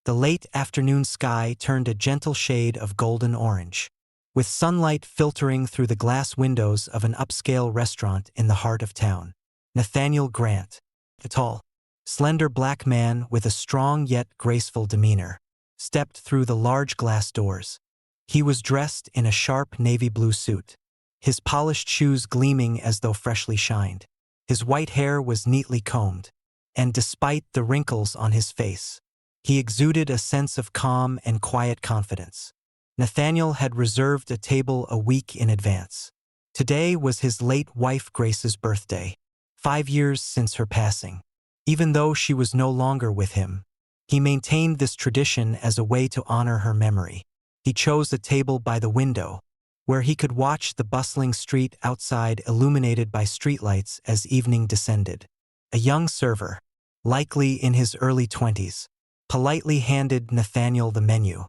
The late afternoon sky turned a gentle shade of golden orange, with sunlight filtering through the glass windows of an upscale restaurant in the heart of town. Nathaniel Grant, a tall, slender black man with a strong yet graceful demeanor, stepped through the large glass doors. He was dressed in a sharp navy blue suit, his polished shoes gleaming as though freshly shined. His white hair was neatly combed, and despite the wrinkles on his face, he exuded a sense of calm and quiet confidence. Nathaniel had reserved a table a week in advance. Today was his late wife Grace's birthday, 5 years since her passing. Even though she was no longer with him, he maintained this tradition as a way to honor her memory. He chose a table by the window, where he could watch the bustling street outside illuminated by streetlights as evening descended. A young server, likely in his early 20s, politely handed Nathaniel the menu.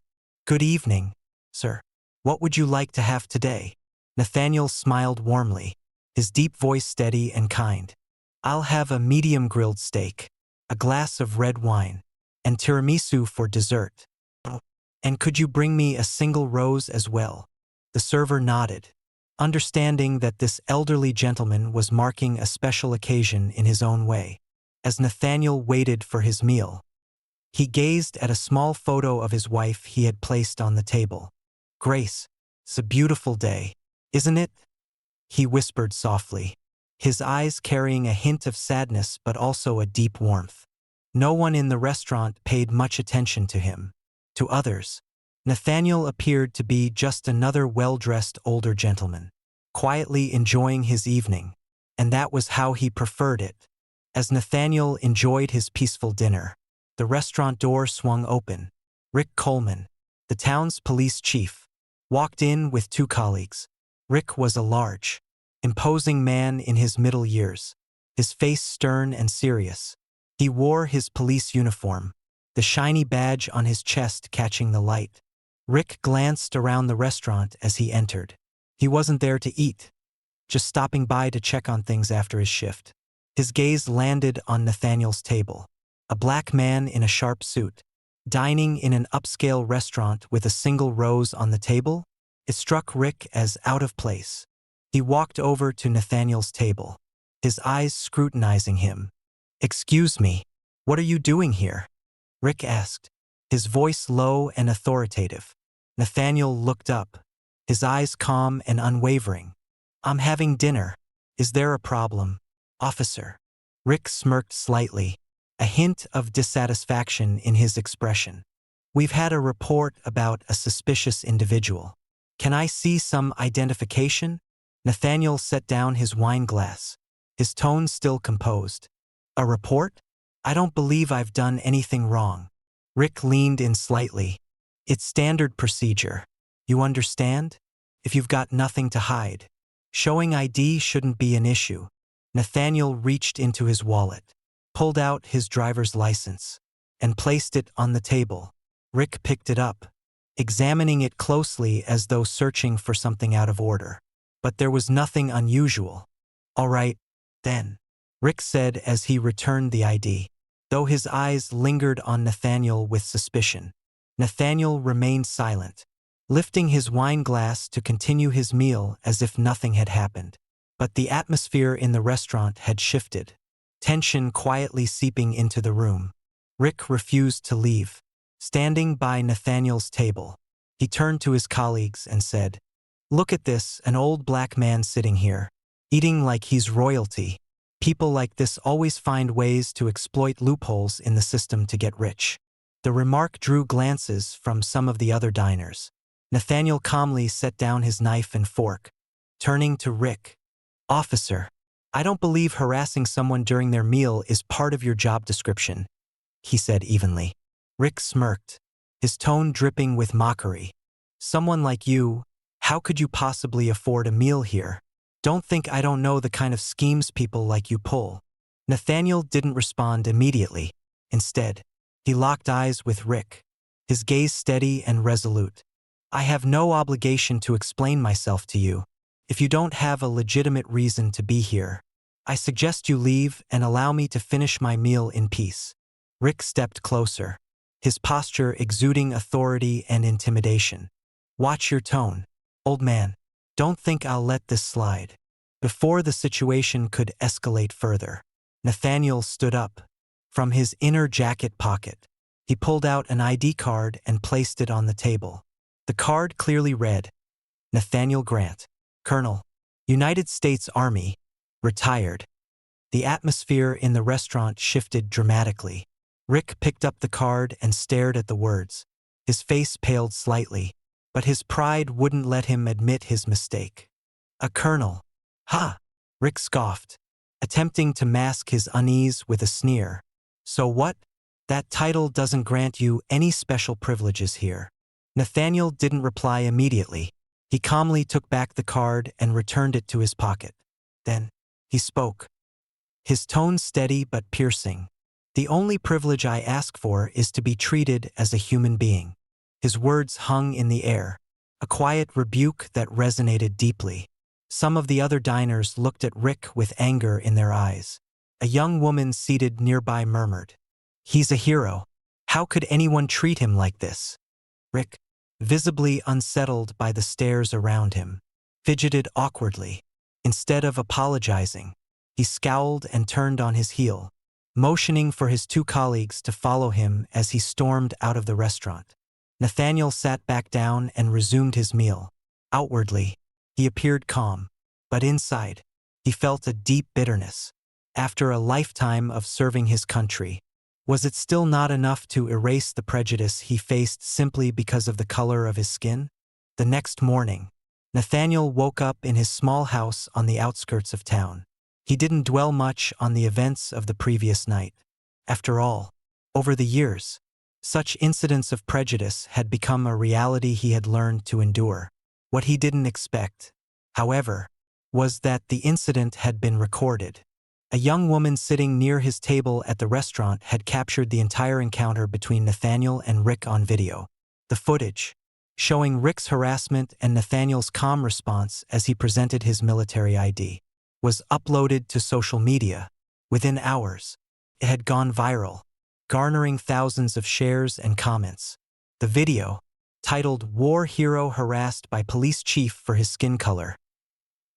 "Good evening, sir. What would you like to have today?" Nathaniel smiled warmly, his deep voice steady and kind. "I'll have a medium grilled steak, a glass of red wine, and tiramisu for dessert. Oh, and could you bring me a single rose as well?" The server nodded, understanding that this elderly gentleman was marking a special occasion in his own way. As Nathaniel waited for his meal, he gazed at a small photo of his wife he had placed on the table. "Grace, it's a beautiful day, isn't it?" he whispered softly, his eyes carrying a hint of sadness but also a deep warmth. No one in the restaurant paid much attention to him. To others, Nathaniel appeared to be just another well-dressed older gentleman, quietly enjoying his evening, and that was how he preferred it. As Nathaniel enjoyed his peaceful dinner, the restaurant door swung open. Rick Coleman, the town's police chief, walked in with 2 colleagues. Rick was a large, imposing man in his middle years, his face stern and serious. He wore his police uniform, the shiny badge on his chest catching the light. Rick glanced around the restaurant as he entered. He wasn't there to eat, just stopping by to check on things after his shift. His gaze landed on Nathaniel's table, a black man in a sharp suit, dining in an upscale restaurant with a single rose on the table. It struck Rick as out of place. He walked over to Nathaniel's table, his eyes scrutinizing him. "Excuse me, what are you doing here?" Rick asked, his voice low and authoritative. Nathaniel looked up, his eyes calm and unwavering. "I'm having dinner. Is there a problem, officer?" Rick smirked slightly, a hint of dissatisfaction in his expression. "We've had a report about a suspicious individual. Can I see some identification?" Nathaniel set down his wine glass, his tone still composed. "A report? I don't believe I've done anything wrong." Rick leaned in slightly. "It's standard procedure. You understand? If you've got nothing to hide, showing ID shouldn't be an issue." Nathaniel reached into his wallet, pulled out his driver's license, and placed it on the table. Rick picked it up, examining it closely as though searching for something out of order. But there was nothing unusual. "All right, then," Rick said as he returned the ID, though his eyes lingered on Nathaniel with suspicion. Nathaniel remained silent, lifting his wine glass to continue his meal as if nothing had happened. But the atmosphere in the restaurant had shifted, tension quietly seeping into the room. Rick refused to leave. Standing by Nathaniel's table, he turned to his colleagues and said, "Look at this, an old black man sitting here, eating like he's royalty. People like this always find ways to exploit loopholes in the system to get rich." The remark drew glances from some of the other diners. Nathaniel calmly set down his knife and fork, turning to Rick. "Officer, I don't believe harassing someone during their meal is part of your job description," he said evenly. Rick smirked, his tone dripping with mockery. "Someone like you, how could you possibly afford a meal here? Don't think I don't know the kind of schemes people like you pull." Nathaniel didn't respond immediately. Instead, he locked eyes with Rick, his gaze steady and resolute. "I have no obligation to explain myself to you. If you don't have a legitimate reason to be here, I suggest you leave and allow me to finish my meal in peace." Rick stepped closer, his posture exuding authority and intimidation. "Watch your tone, old man. Don't think I'll let this slide." Before the situation could escalate further, Nathaniel stood up. From his inner jacket pocket, he pulled out an ID card and placed it on the table. The card clearly read, Nathaniel Grant, Colonel, United States Army, retired. The atmosphere in the restaurant shifted dramatically. Rick picked up the card and stared at the words. His face paled slightly, but his pride wouldn't let him admit his mistake. "A colonel. Ha!" Rick scoffed, attempting to mask his unease with a sneer. "So what? That title doesn't grant you any special privileges here." Nathaniel didn't reply immediately. He calmly took back the card and returned it to his pocket. Then, he spoke. His tone steady but piercing. "The only privilege I ask for is to be treated as a human being." His words hung in the air, a quiet rebuke that resonated deeply. Some of the other diners looked at Rick with anger in their eyes. A young woman seated nearby murmured, "He's a hero. How could anyone treat him like this?" Rick, visibly unsettled by the stares around him, fidgeted awkwardly. Instead of apologizing, he scowled and turned on his heel, motioning for his two colleagues to follow him as he stormed out of the restaurant. Nathaniel sat back down and resumed his meal. Outwardly, he appeared calm, but inside, he felt a deep bitterness. After a lifetime of serving his country, was it still not enough to erase the prejudice he faced simply because of the color of his skin? The next morning, Nathaniel woke up in his small house on the outskirts of town. He didn't dwell much on the events of the previous night. After all, over the years, such incidents of prejudice had become a reality he had learned to endure. What he didn't expect, however, was that the incident had been recorded. A young woman sitting near his table at the restaurant had captured the entire encounter between Nathaniel and Rick on video. The footage, showing Rick's harassment and Nathaniel's calm response as he presented his military ID, was uploaded to social media. Within hours, it had gone viral, garnering thousands of shares and comments. The video, titled "War Hero Harassed by Police Chief for His Skin Color,"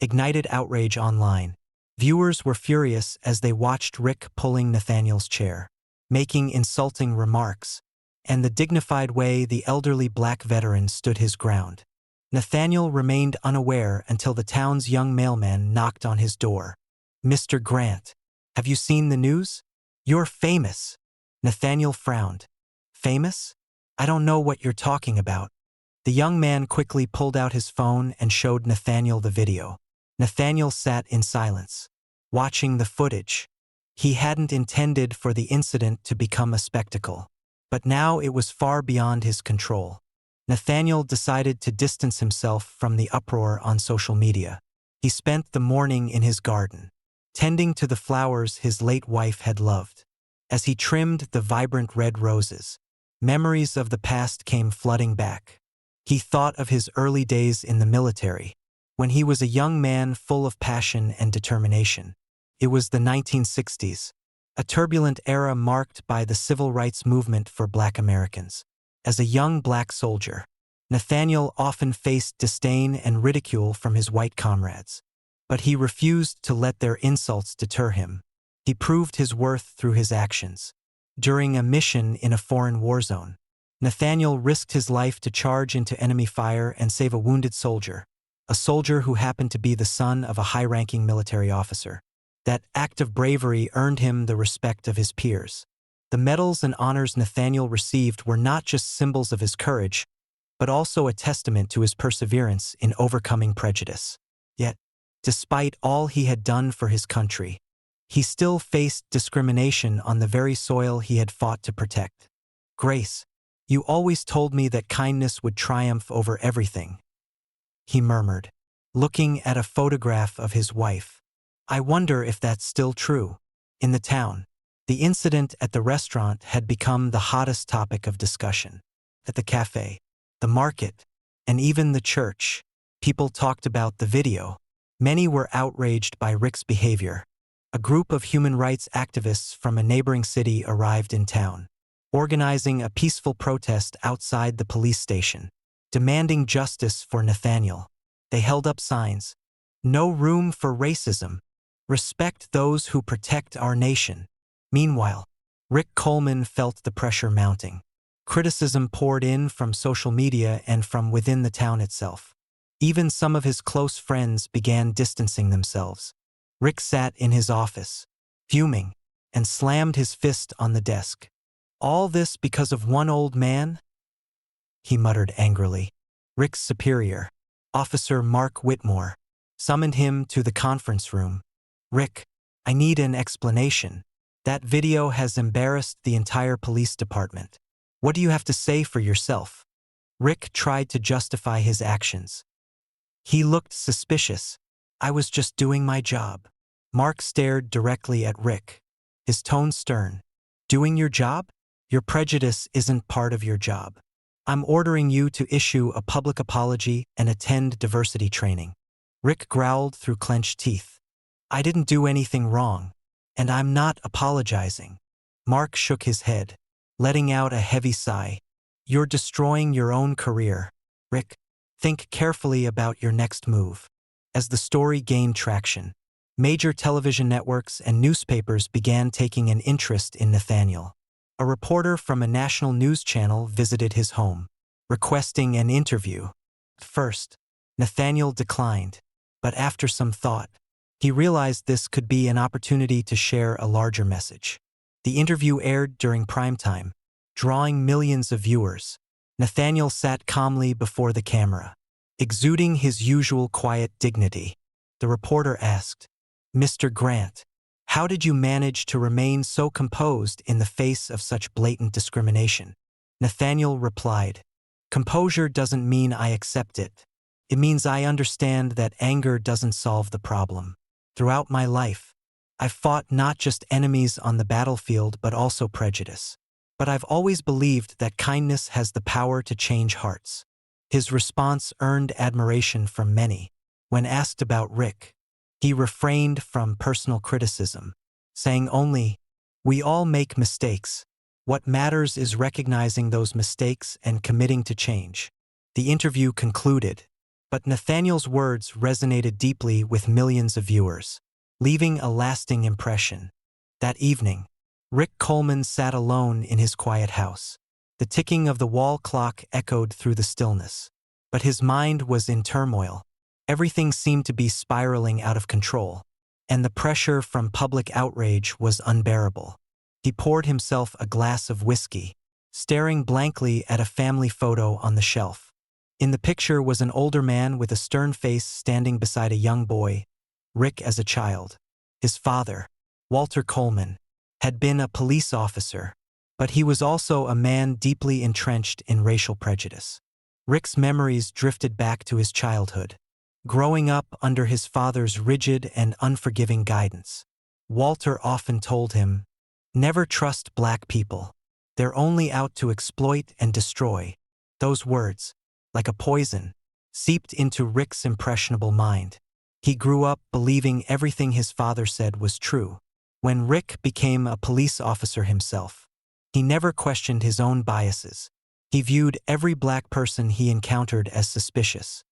ignited outrage online. Viewers were furious as they watched Rick pulling Nathaniel's chair, making insulting remarks, and the dignified way the elderly black veteran stood his ground. Nathaniel remained unaware until the town's young mailman knocked on his door. "Mr. Grant, have you seen the news? You're famous." Nathaniel frowned. "Famous? I don't know what you're talking about." The young man quickly pulled out his phone and showed Nathaniel the video. Nathaniel sat in silence, watching the footage. He hadn't intended for the incident to become a spectacle, but now it was far beyond his control. Nathaniel decided to distance himself from the uproar on social media. He spent the morning in his garden, tending to the flowers his late wife had loved. As he trimmed the vibrant red roses, memories of the past came flooding back. He thought of his early days in the military, when he was a young man full of passion and determination. It was the 1960s, a turbulent era marked by the civil rights movement for Black Americans. As a young black soldier, Nathaniel often faced disdain and ridicule from his white comrades, but he refused to let their insults deter him. He proved his worth through his actions. During a mission in a foreign war zone, Nathaniel risked his life to charge into enemy fire and save a wounded soldier, a soldier who happened to be the son of a high-ranking military officer. That act of bravery earned him the respect of his peers. The medals and honors Nathaniel received were not just symbols of his courage, but also a testament to his perseverance in overcoming prejudice. Yet, despite all he had done for his country, he still faced discrimination on the very soil he had fought to protect. "Grace, you always told me that kindness would triumph over everything," he murmured, looking at a photograph of his wife. "I wonder if that's still true." In the town, the incident at the restaurant had become the hottest topic of discussion. At the cafe, the market, and even the church, people talked about the video. Many were outraged by Rick's behavior. A group of human rights activists from a neighboring city arrived in town. organizing a peaceful protest outside the police station, demanding justice for Nathaniel. They held up signs. No room for racism. Respect those who protect our nation. Meanwhile, Rick Coleman felt the pressure mounting. Criticism poured in from social media and from within the town itself. Even some of his close friends began distancing themselves. Rick sat in his office, fuming, and slammed his fist on the desk. All this because of one old man? He muttered angrily. Rick's superior, Officer Mark Whitmore, summoned him to the conference room. Rick, I need an explanation. That video has embarrassed the entire police department. What do you have to say for yourself? Rick tried to justify his actions. He looked suspicious. I was just doing my job. Mark stared directly at Rick, his tone stern. Doing your job? Your prejudice isn't part of your job. I'm ordering you to issue a public apology and attend diversity training. Rick growled through clenched teeth. I didn't do anything wrong, and I'm not apologizing. Mark shook his head, letting out a heavy sigh. You're destroying your own career. Rick, think carefully about your next move. As the story gained traction, major television networks and newspapers began taking an interest in Nathaniel. A reporter from a national news channel visited his home, requesting an interview. At first, Nathaniel declined, but after some thought, he realized this could be an opportunity to share a larger message. The interview aired during prime time, drawing millions of viewers. Nathaniel sat calmly before the camera, exuding his usual quiet dignity. The reporter asked, Mr. Grant, how did you manage to remain so composed in the face of such blatant discrimination? Nathaniel replied, Composure doesn't mean I accept it. It means I understand that anger doesn't solve the problem. Throughout my life, I've fought not just enemies on the battlefield but also prejudice. But I've always believed that kindness has the power to change hearts. His response earned admiration from many. When asked about Rick, he refrained from personal criticism, saying only, We all make mistakes. What matters is recognizing those mistakes and committing to change. The interview concluded, but Nathaniel's words resonated deeply with millions of viewers, leaving a lasting impression. That evening, Rick Coleman sat alone in his quiet house. The ticking of the wall clock echoed through the stillness. But his mind was in turmoil. Everything seemed to be spiraling out of control, and the pressure from public outrage was unbearable. He poured himself a glass of whiskey, staring blankly at a family photo on the shelf. In the picture was an older man with a stern face standing beside a young boy, Rick as a child. His father, Walter Coleman, had been a police officer, but he was also a man deeply entrenched in racial prejudice. Rick's memories drifted back to his childhood, growing up under his father's rigid and unforgiving guidance. Walter often told him, Never trust black people. They're only out to exploit and destroy. Those words, like a poison, seeped into Rick's impressionable mind. He grew up believing everything his father said was true. When Rick became a police officer himself, he never questioned his own biases. He viewed every black person he encountered as suspicious.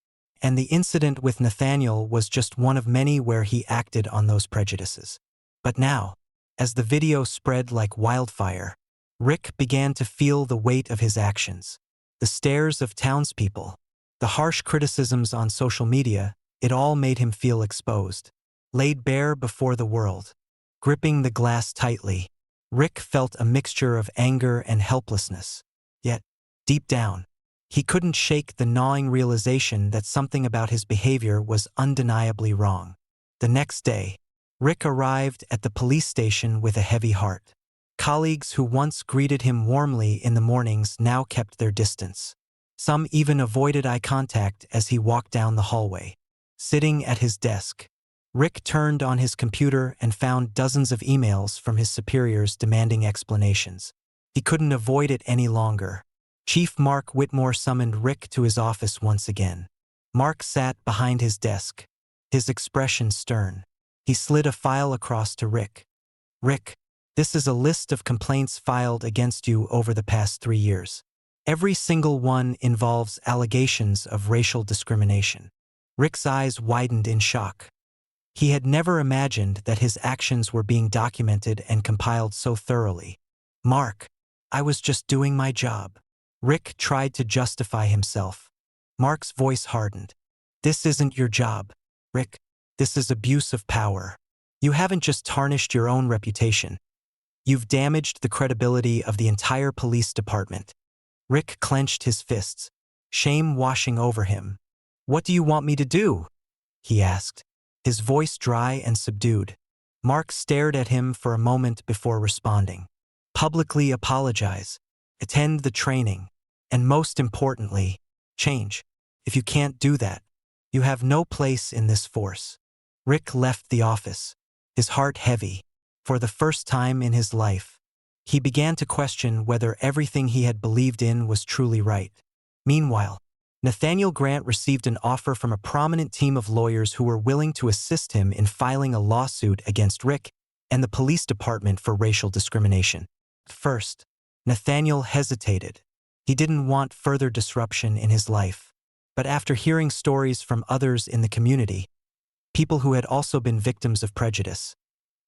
And the incident with Nathaniel was just one of many where he acted on those prejudices. But now, as the video spread like wildfire, Rick began to feel the weight of his actions. The stares of townspeople, the harsh criticisms on social media, it all made him feel exposed, laid bare before the world. Gripping the glass tightly, Rick felt a mixture of anger and helplessness. Yet, deep down, he couldn't shake the gnawing realization that something about his behavior was undeniably wrong. The next day, Rick arrived at the police station with a heavy heart. Colleagues who once greeted him warmly in the mornings now kept their distance. Some even avoided eye contact as he walked down the hallway. Sitting at his desk, Rick turned on his computer and found dozens of emails from his superiors demanding explanations. He couldn't avoid it any longer. Chief Mark Whitmore summoned Rick to his office once again. Mark sat behind his desk, his expression stern. He slid a file across to Rick. Rick, This is a list of complaints filed against you over the past 3 years. Every single one involves allegations of racial discrimination. Rick's eyes widened in shock. He had never imagined that his actions were being documented and compiled so thoroughly. Mark, I was just doing my job. Rick tried to justify himself. Mark's voice hardened. This isn't your job, Rick. This is abuse of power. You haven't just tarnished your own reputation. You've damaged the credibility of the entire police department. Rick clenched his fists, shame washing over him. What do you want me to do? He asked, his voice dry and subdued. Mark stared at him for a moment before responding. Publicly apologize, attend the training, and most importantly, change. If you can't do that, you have no place in this force. Rick left the office, his heart heavy. For the first time in his life, he began to question whether everything he had believed in was truly right. Meanwhile, Nathaniel Grant received an offer from a prominent team of lawyers who were willing to assist him in filing a lawsuit against Rick and the police department for racial discrimination. At first, Nathaniel hesitated. He didn't want further disruption in his life. But after hearing stories from others in the community, people who had also been victims of prejudice,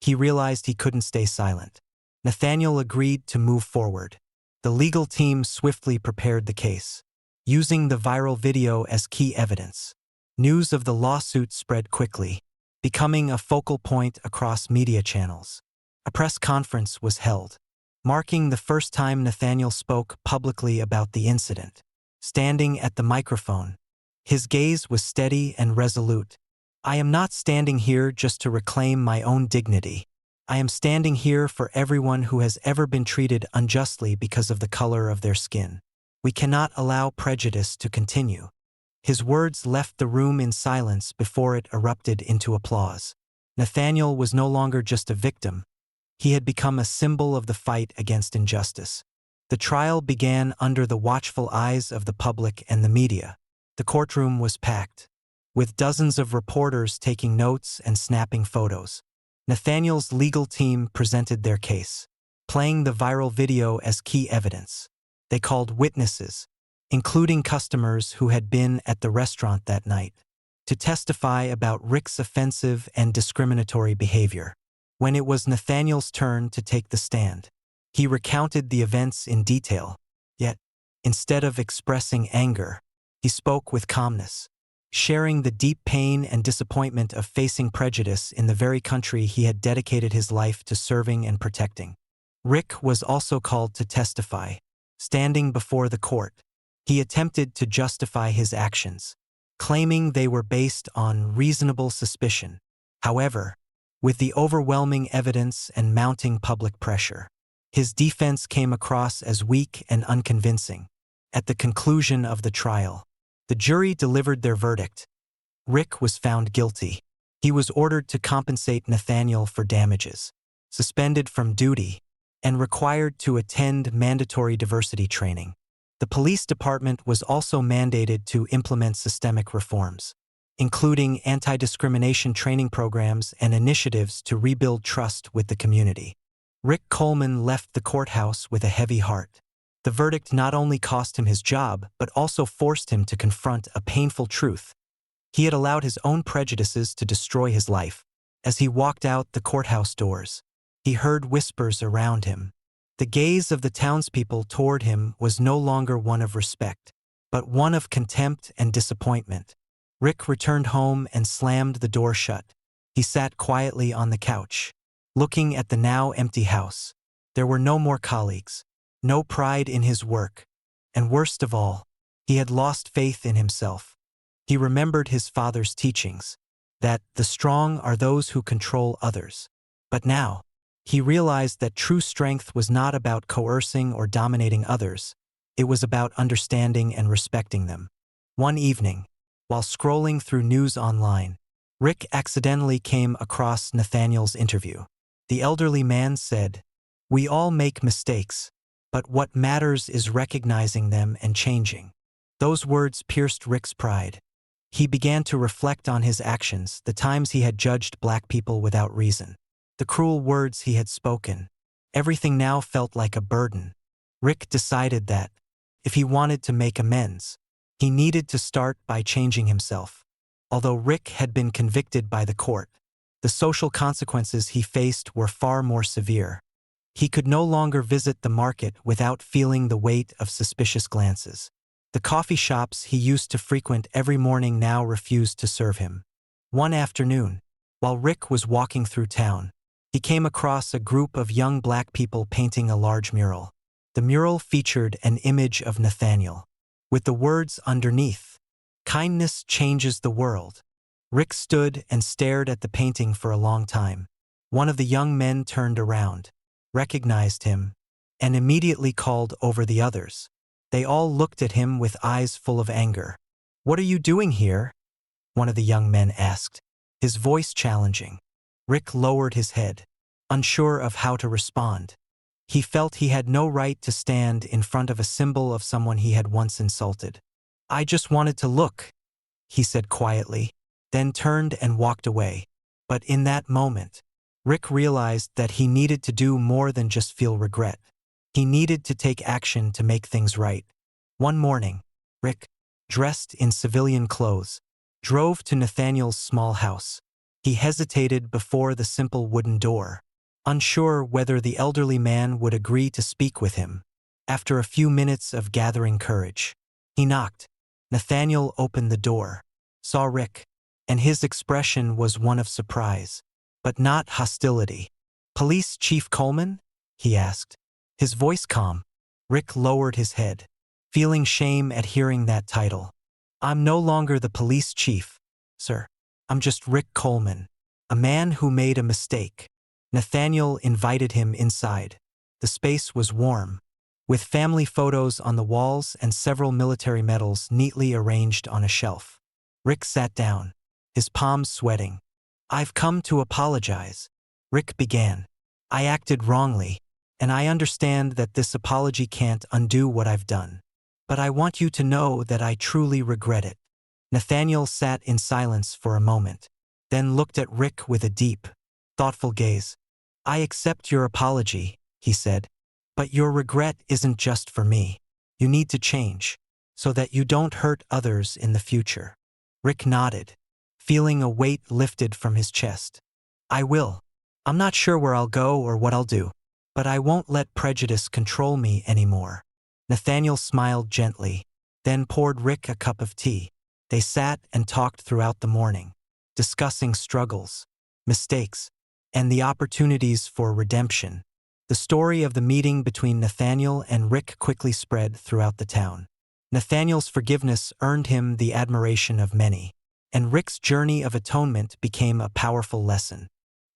he realized he couldn't stay silent. Nathaniel agreed to move forward. The legal team swiftly prepared the case, using the viral video as key evidence. News of the lawsuit spread quickly, becoming a focal point across media channels. A press conference was held, marking the first time Nathaniel spoke publicly about the incident. Standing at the microphone, his gaze was steady and resolute. I am not standing here just to reclaim my own dignity. I am standing here for everyone who has ever been treated unjustly because of the color of their skin. We cannot allow prejudice to continue. His words left the room in silence before it erupted into applause. Nathaniel was no longer just a victim. He had become a symbol of the fight against injustice. The trial began under the watchful eyes of the public and the media. The courtroom was packed, with dozens of reporters taking notes and snapping photos. Nathaniel's legal team presented their case, playing the viral video as key evidence. They called witnesses, including customers who had been at the restaurant that night, to testify about Rick's offensive and discriminatory behavior. When it was Nathaniel's turn to take the stand, he recounted the events in detail, yet, instead of expressing anger, he spoke with calmness, sharing the deep pain and disappointment of facing prejudice in the very country he had dedicated his life to serving and protecting. Rick was also called to testify. Standing before the court, he attempted to justify his actions, claiming they were based on reasonable suspicion. However, with the overwhelming evidence and mounting public pressure, his defense came across as weak and unconvincing. At the conclusion of the trial, the jury delivered their verdict. Rick was found guilty. He was ordered to compensate Nathaniel for damages, suspended from duty, and required to attend mandatory diversity training. The police department was also mandated to implement systemic reforms, including anti-discrimination training programs and initiatives to rebuild trust with the community. Rick Coleman left the courthouse with a heavy heart. The verdict not only cost him his job, but also forced him to confront a painful truth. He had allowed his own prejudices to destroy his life. As he walked out the courthouse doors, he heard whispers around him. The gaze of the townspeople toward him was no longer one of respect, but one of contempt and disappointment. Rick returned home and slammed the door shut. He sat quietly on the couch, looking at the now empty house. There were no more colleagues, no pride in his work, and worst of all, he had lost faith in himself. He remembered his father's teachings, that the strong are those who control others. But now, he realized that true strength was not about coercing or dominating others. It was about understanding and respecting them. One evening, while scrolling through news online, Rick accidentally came across Nathaniel's interview. The elderly man said, "We all make mistakes, but what matters is recognizing them and changing." Those words pierced Rick's pride. He began to reflect on his actions, the times he had judged black people without reason, the cruel words he had spoken, Everything now felt like a burden. Rick decided that, if he wanted to make amends, he needed to start by changing himself. Although Rick had been convicted by the court, the social consequences he faced were far more severe. He could no longer visit the market without feeling the weight of suspicious glances. The coffee shops he used to frequent every morning now refused to serve him. One afternoon, while Rick was walking through town, he came across a group of young black people painting a large mural. The mural featured an image of Nathaniel, with the words underneath, "Kindness changes the world." Rick stood and stared at the painting for a long time. One of the young men turned around, recognized him, and immediately called over the others. They all looked at him with eyes full of anger. "What are you doing here?" one of the young men asked, his voice challenging. Rick lowered his head, unsure of how to respond. He felt he had no right to stand in front of a symbol of someone he had once insulted. "I just wanted to look," he said quietly, then turned and walked away. But in that moment, Rick realized that he needed to do more than just feel regret. He needed to take action to make things right. One morning, Rick, dressed in civilian clothes, drove to Nathaniel's small house. He hesitated before the simple wooden door, unsure whether the elderly man would agree to speak with him. After a few minutes of gathering courage, he knocked. Nathaniel opened the door, saw Rick, and his expression was one of surprise, but not hostility. "Police Chief Coleman?" he asked, his voice calm. Rick lowered his head, feeling shame at hearing that title. "I'm no longer the police chief, sir. I'm just Rick Coleman, a man who made a mistake." Nathaniel invited him inside. The space was warm, with family photos on the walls and several military medals neatly arranged on a shelf. Rick sat down, his palms sweating. "I've come to apologize," Rick began. "I acted wrongly, and I understand that this apology can't undo what I've done. But I want you to know that I truly regret it." Nathaniel sat in silence for a moment, then looked at Rick with a deep, thoughtful gaze. "I accept your apology," he said, "but your regret isn't just for me. You need to change, so that you don't hurt others in the future." Rick nodded, feeling a weight lifted from his chest. "I will. I'm not sure where I'll go or what I'll do, but I won't let prejudice control me anymore." Nathaniel smiled gently, then poured Rick a cup of tea. They sat and talked throughout the morning, discussing struggles, mistakes, and the opportunities for redemption. The story of the meeting between Nathaniel and Rick quickly spread throughout the town. Nathaniel's forgiveness earned him the admiration of many, and Rick's journey of atonement became a powerful lesson.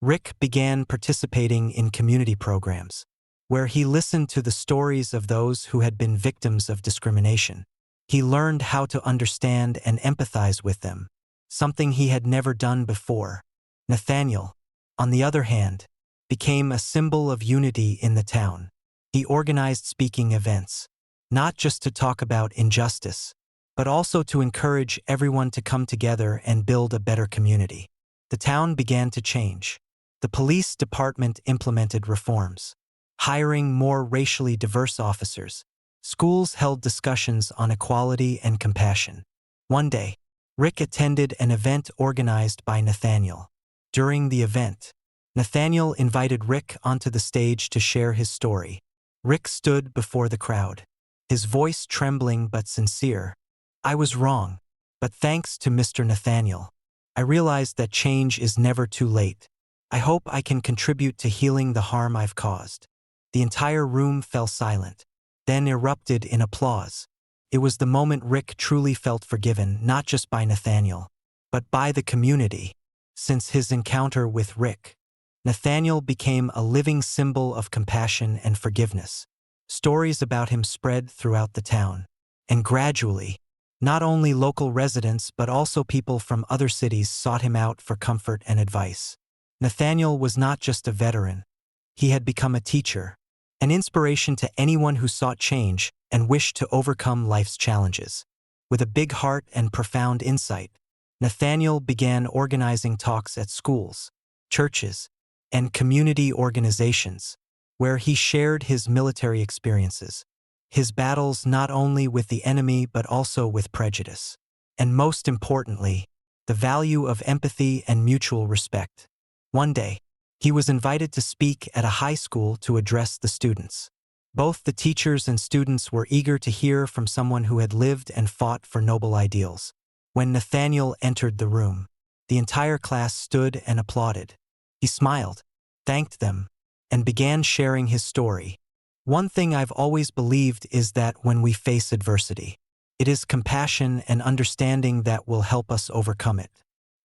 Rick began participating in community programs, where he listened to the stories of those who had been victims of discrimination. He learned how to understand and empathize with them, something he had never done before. Nathaniel, on the other hand, became a symbol of unity in the town. He organized speaking events, not just to talk about injustice, but also to encourage everyone to come together and build a better community. The town began to change. The police department implemented reforms, hiring more racially diverse officers. Schools held discussions on equality and compassion. One day, Rick attended an event organized by Nathaniel. During the event, Nathaniel invited Rick onto the stage to share his story. Rick stood before the crowd, his voice trembling but sincere. "I was wrong, but thanks to Mr. Nathaniel, I realized that change is never too late. I hope I can contribute to healing the harm I've caused." The entire room fell silent, then erupted in applause. It was the moment Rick truly felt forgiven, not just by Nathaniel, but by the community. Since his encounter with Rick, Nathaniel became a living symbol of compassion and forgiveness. Stories about him spread throughout the town, and gradually, not only local residents but also people from other cities sought him out for comfort and advice. Nathaniel was not just a veteran. He had become a teacher, an inspiration to anyone who sought change and wished to overcome life's challenges. With a big heart and profound insight, Nathaniel began organizing talks at schools, churches, and community organizations. where he shared his military experiences, his battles not only with the enemy but also with prejudice, and most importantly, the value of empathy and mutual respect. One day, he was invited to speak at a high school to address the students. Both the teachers and students were eager to hear from someone who had lived and fought for noble ideals. When Nathaniel entered the room, the entire class stood and applauded. He smiled, thanked them, and began sharing his story. One thing I've always believed is that when we face adversity, it is compassion and understanding that will help us overcome it.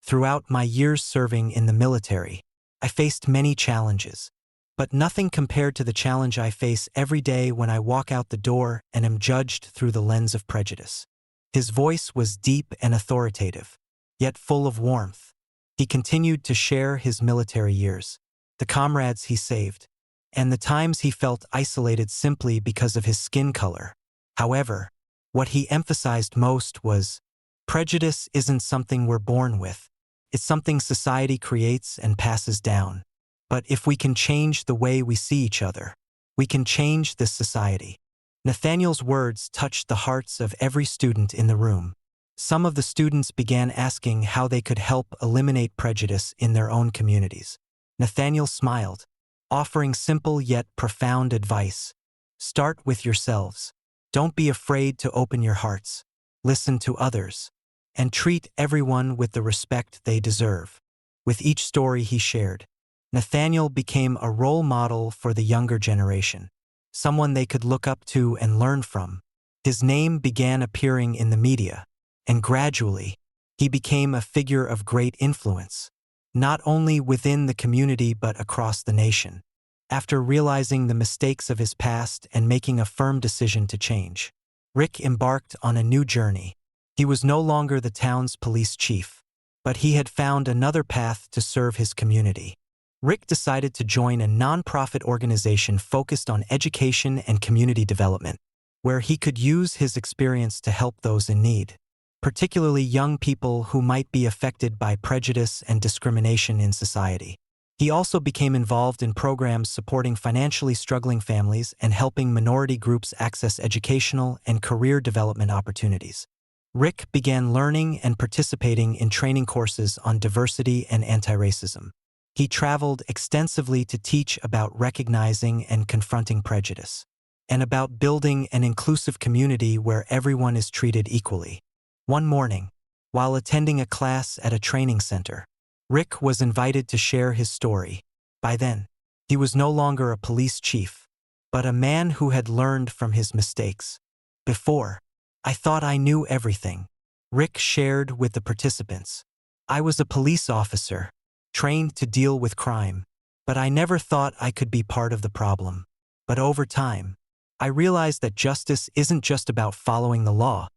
Throughout my years serving in the military, I faced many challenges, but nothing compared to the challenge I face every day when I walk out the door and am judged through the lens of prejudice. His voice was deep and authoritative, yet full of warmth. He continued to share his military years, the comrades he saved, and the times he felt isolated simply because of his skin color. However, what he emphasized most was, prejudice isn't something we're born with. It's something society creates and passes down. But if we can change the way we see each other, we can change this society. Nathaniel's words touched the hearts of every student in the room. Some of the students began asking how they could help eliminate prejudice in their own communities. Nathaniel smiled, offering simple yet profound advice. Start with yourselves. Don't be afraid to open your hearts. Listen to others, and treat everyone with the respect they deserve. With each story he shared, Nathaniel became a role model for the younger generation, someone they could look up to and learn from. His name began appearing in the media, and gradually, he became a figure of great influence, not only within the community but across the nation. After realizing the mistakes of his past and making a firm decision to change, Rick embarked on a new journey. He was no longer the town's police chief, but he had found another path to serve his community. Rick decided to join a nonprofit organization focused on education and community development, where he could use his experience to help those in need, particularly young people who might be affected by prejudice and discrimination in society. He also became involved in programs supporting financially struggling families and helping minority groups access educational and career development opportunities. Rick began learning and participating in training courses on diversity and anti-racism. He traveled extensively to teach about recognizing and confronting prejudice, and about building an inclusive community where everyone is treated equally. One morning, while attending a class at a training center, Rick was invited to share his story. By then, he was no longer a police chief, but a man who had learned from his mistakes. Before, I thought I knew everything, Rick shared with the participants. I was a police officer, trained to deal with crime, but I never thought I could be part of the problem. But over time, I realized that justice isn't just about following the law.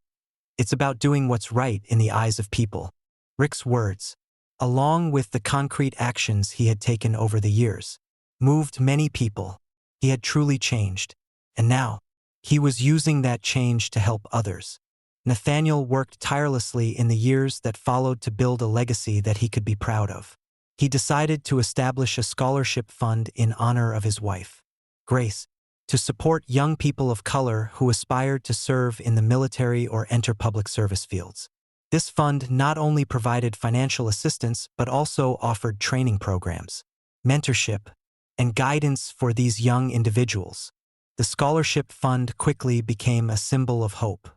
It's about doing what's right in the eyes of people. Rick's words, along with the concrete actions he had taken over the years, moved many people. He had truly changed, and now, he was using that change to help others. Nathaniel worked tirelessly in the years that followed to build a legacy that he could be proud of. He decided to establish a scholarship fund in honor of his wife, Grace, to support young people of color who aspired to serve in the military or enter public service fields. This fund not only provided financial assistance but also offered training programs, mentorship, and guidance for these young individuals. The scholarship fund quickly became a symbol of hope,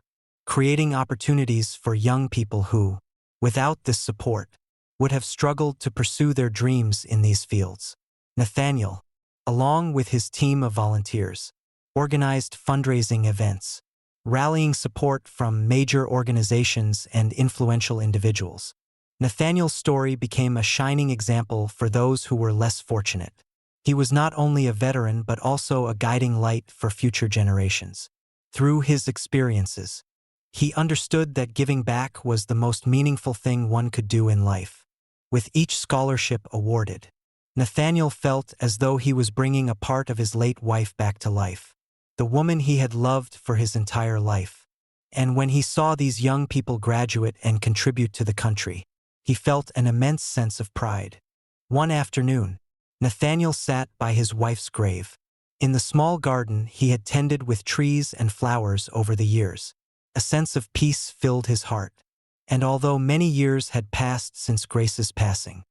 creating opportunities for young people who, without this support, would have struggled to pursue their dreams in these fields. Nathaniel, along with his team of volunteers, organized fundraising events, rallying support from major organizations and influential individuals. Nathaniel's story became a shining example for those who were less fortunate. He was not only a veteran but also a guiding light for future generations. Through his experiences, he understood that giving back was the most meaningful thing one could do in life. With each scholarship awarded, Nathaniel felt as though he was bringing a part of his late wife back to life, the woman he had loved for his entire life. And when he saw these young people graduate and contribute to the country, he felt an immense sense of pride. One afternoon, Nathaniel sat by his wife's grave, In the small garden he had tended with trees and flowers over the years, a sense of peace filled his heart. And although many years had passed since Grace's passing,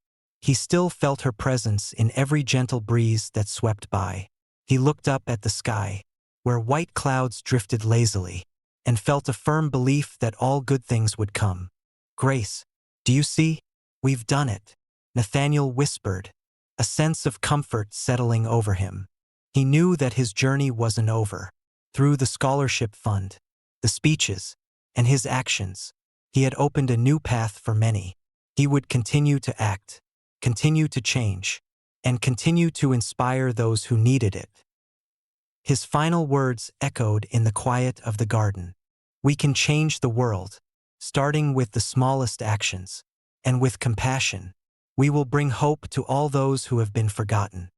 he still felt her presence in every gentle breeze that swept by. He looked up at the sky, where white clouds drifted lazily, and felt a firm belief that all good things would come. "Grace, do you see? We've done it," Nathaniel whispered, a sense of comfort settling over him. He knew that his journey wasn't over. Through the scholarship fund, the speeches, and his actions, he had opened a new path for many. He would continue to act, continue to change, and continue to inspire those who needed it. His final words echoed in the quiet of the garden. We can change the world, starting with the smallest actions, and with compassion, we will bring hope to all those who have been forgotten.